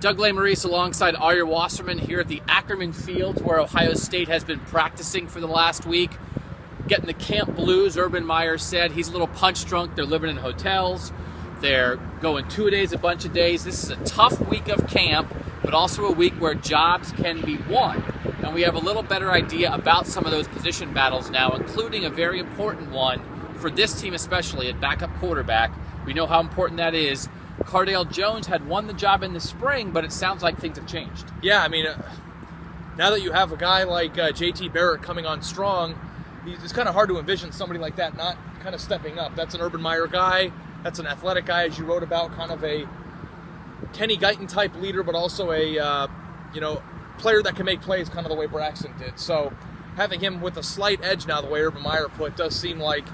Doug Maurice alongside Arya Wasserman here at the Ackerman Fields where Ohio State has been practicing for the last week. Getting the camp blues, Urban Meyer said. He's a little punch drunk. They're living in hotels. They're going 2-a-days, a bunch of days. This is a tough week of camp, but also a week where jobs can be won. And we have a little better idea about some of those position battles now, including a very important one for this team especially at backup quarterback. We know how important that is. Cardale Jones had won the job in the spring, but it sounds like things have changed. Yeah, I mean, now that you have a guy like J.T. Barrett coming on strong, it's kind of hard to envision somebody like that not kind of stepping up. That's an Urban Meyer guy. That's an athletic guy, as you wrote about, kind of a Kenny Guyton-type leader, but also a player that can make plays kind of the way Braxton did. So having him with a slight edge now, the way Urban Meyer put, does seem like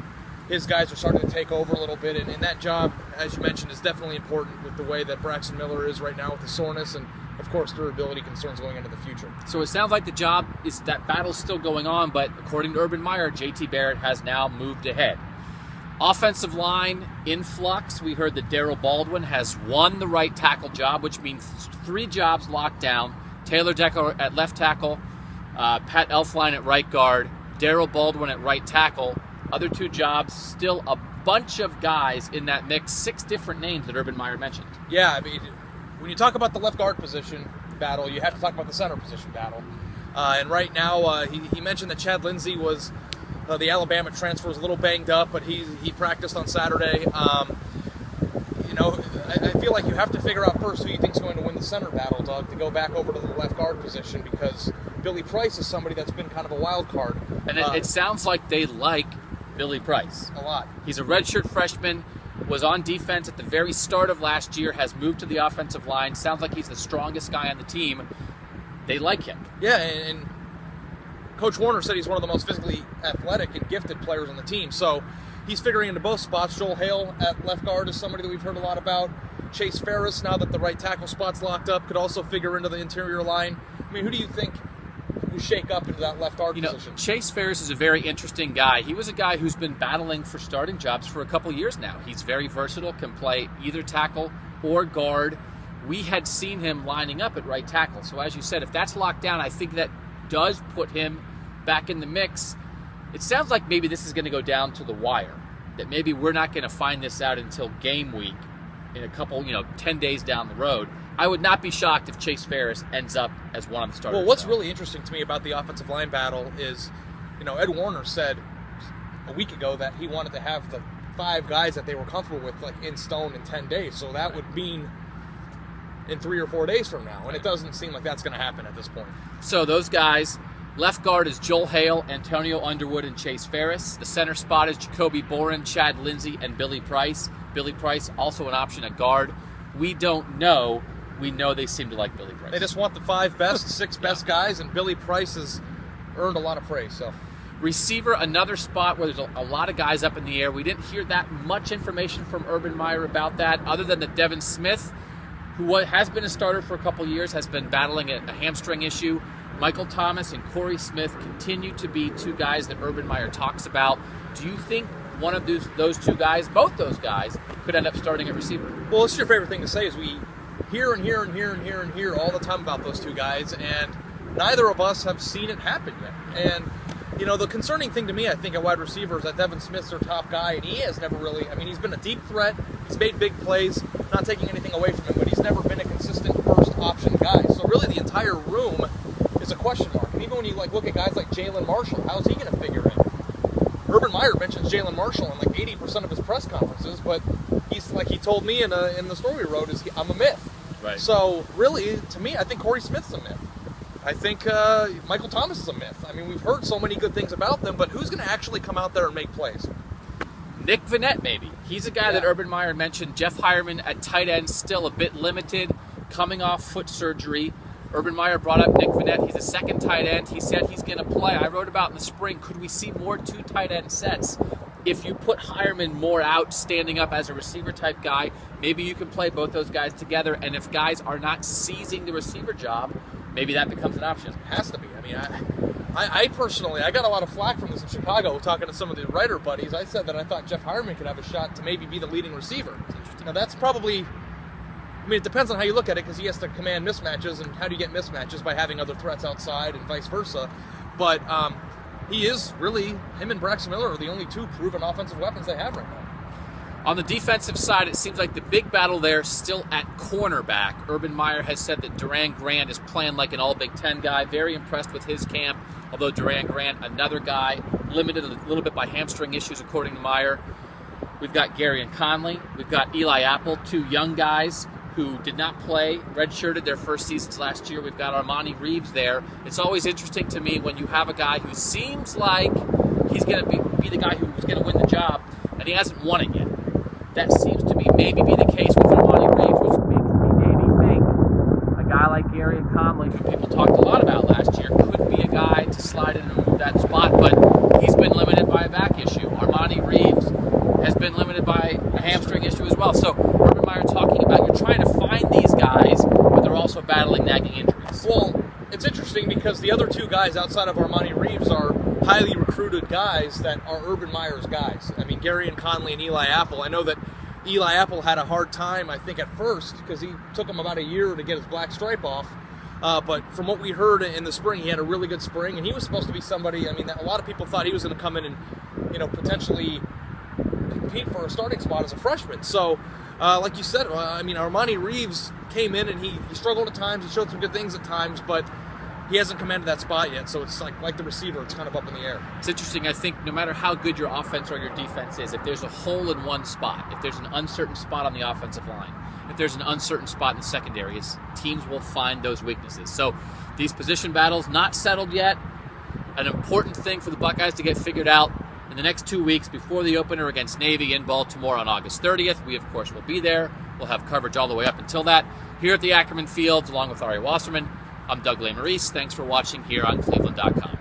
his guys are starting to take over a little bit, and that job, as you mentioned, is definitely important with the way that Braxton Miller is right now with the soreness and, of course, durability concerns going into the future. So it sounds like that battle's still going on, but according to Urban Meyer, J.T. Barrett has now moved ahead. Offensive line in flux. We heard that Darryl Baldwin has won the right tackle job, which means 3 jobs locked down. Taylor Decker at left tackle, Pat Elflein at right guard, Darryl Baldwin at right tackle. Other 2 jobs, still a bunch of guys in that mix, 6 different names that Urban Meyer mentioned. Yeah, I mean, when you talk about the left guard position battle, you have to talk about the center position battle. And right now, he mentioned that Chad Lindsey was the Alabama transfer, was a little banged up, but he practiced on Saturday. I feel like you have to figure out first who you think is going to win the center battle, Doug, to go back over to the left guard position, because Billy Price is somebody that's been kind of a wild card. And it sounds like they like Billy Price a lot. He's a redshirt freshman, was on defense at the very start of last year, has moved to the offensive line. Sounds like he's the strongest guy on the team. They like him. Yeah, and Coach Warner said he's one of the most physically athletic and gifted players on the team. So he's figuring into both spots. Joel Hale at left guard is somebody that we've heard a lot about. Chase Ferris, now that the right tackle spot's locked up, could also figure into the interior line. I mean, who do you think who shake up into that left guard position? Chase Ferris is a very interesting guy. He was a guy who's been battling for starting jobs for a couple years now. He's very versatile, can play either tackle or guard. We had seen him lining up at right tackle. So as you said, if that's locked down, I think that does put him back in the mix. It sounds like maybe this is going to go down to the wire, that maybe we're not going to find this out until game week in a couple, 10 days down the road. I would not be shocked if Chase Ferris ends up as one of the starters. Well, what's really interesting to me about the offensive line battle is, Ed Warner said a week ago that he wanted to have the 5 guys that they were comfortable with in stone in 10 days. So that would mean in 3 or 4 days from now. And it doesn't seem like that's going to happen at this point. So those guys, left guard is Joel Hale, Antonio Underwood, and Chase Ferris. The center spot is Jacoby Boren, Chad Lindsey, and Billy Price. Billy Price also an option at guard. We don't know. We know they seem to like Billy Price. They just want the 5 best, 6 best guys, and Billy Price has earned a lot of praise. So, receiver, another spot where there's a lot of guys up in the air. We didn't hear that much information from Urban Meyer about that, other than that Devin Smith, who has been a starter for a couple years, has been battling a hamstring issue. Michael Thomas and Corey Smith continue to be 2 guys that Urban Meyer talks about. Do you think one of those 2 guys, both those guys, could end up starting at receiver? Well, it's your favorite thing to say is we hear all the time about those 2 guys, and neither of us have seen it happen yet. And, the concerning thing to me, I think, at wide receiver is that Devin Smith's their top guy, and he has never really, he's been a deep threat, he's made big plays, not taking anything away from him, but he's never been a consistent first option guy. So really the entire room is a question mark. And even when you look at guys like Jalen Marshall, how's he going to figure in? Urban Meyer mentions Jalen Marshall in 80% of his press conferences, but he's like he told me in the story we wrote, I'm a myth. Right. So really, to me, I think Corey Smith's a myth. I think Michael Thomas is a myth. We've heard so many good things about them, but who's going to actually come out there and make plays? Nick Vannett, maybe. He's a guy that Urban Meyer mentioned. Jeff Hireman at tight end, still a bit limited, coming off foot surgery. Urban Meyer brought up Nick Vannett. He's a second tight end. He said he's going to play. I wrote about in the spring, could we see more 2 tight end sets? If you put Hireman more out, standing up as a receiver-type guy, maybe you can play both those guys together. And if guys are not seizing the receiver job, maybe that becomes an option. It has to be. I personally, I got a lot of flack from this in Chicago talking to some of the writer buddies. I said that I thought Jeff Hireman could have a shot to maybe be the leading receiver. Now, that's probably I mean, it depends on how you look at it, because he has to command mismatches, and how do you get mismatches? By having other threats outside and vice versa. But he is really, him and Braxton Miller are the only two proven offensive weapons they have right now. On the defensive side, it seems like the big battle there is still at cornerback. Urban Meyer has said that Duran Grant is playing like an all-Big Ten guy. Very impressed with his camp, although Duran Grant, another guy, limited a little bit by hamstring issues, according to Meyer. We've got Gary and Conley. We've got Eli Apple, two young guys who did not play, redshirted their first seasons last year. We've got Armani Reeves there. It's always interesting to me when you have a guy who seems like he's going to be the guy who's going to win the job, and he hasn't won it yet. That seems to maybe be the case with Armani Reeves, which makes me maybe think a guy like Gary and Conley, who people talked a lot about last year, could be a guy to slide in and move that spot, but he's been limited by a back issue. Armani Reeves has been limited by a hamstring issue as well. So Urban Meyer talking about you're trying to find these guys, but they're also battling nagging injuries. Well, it's interesting because the other two guys outside of Armani Reeves are highly recruited guys that are Urban Meyer's guys. I mean, Gary and Conley and Eli Apple. I know that Eli Apple had a hard time, I think, at first, because he took him about a year to get his black stripe off. But from what we heard in the spring, he had a really good spring, and he was supposed to be somebody, I mean, a lot of people thought he was going to come in and, potentially compete for a starting spot as a freshman. So, like you said, I mean, Armani Reeves came in and he struggled at times. He showed some good things at times, but he hasn't commanded that spot yet. So it's like the receiver, it's kind of up in the air. It's interesting. I think no matter how good your offense or your defense is, if there's a hole in one spot, if there's an uncertain spot on the offensive line, if there's an uncertain spot in the secondaries, teams will find those weaknesses. So these position battles, not settled yet. An important thing for the Buckeyes to get figured out in the next 2 weeks before the opener against Navy in Baltimore on August 30th. We, of course, will be there. We'll have coverage all the way up until that. Here at the Ackerman Fields, along with Ari Wasserman, I'm Doug Lesmerises. Thanks for watching here on cleveland.com.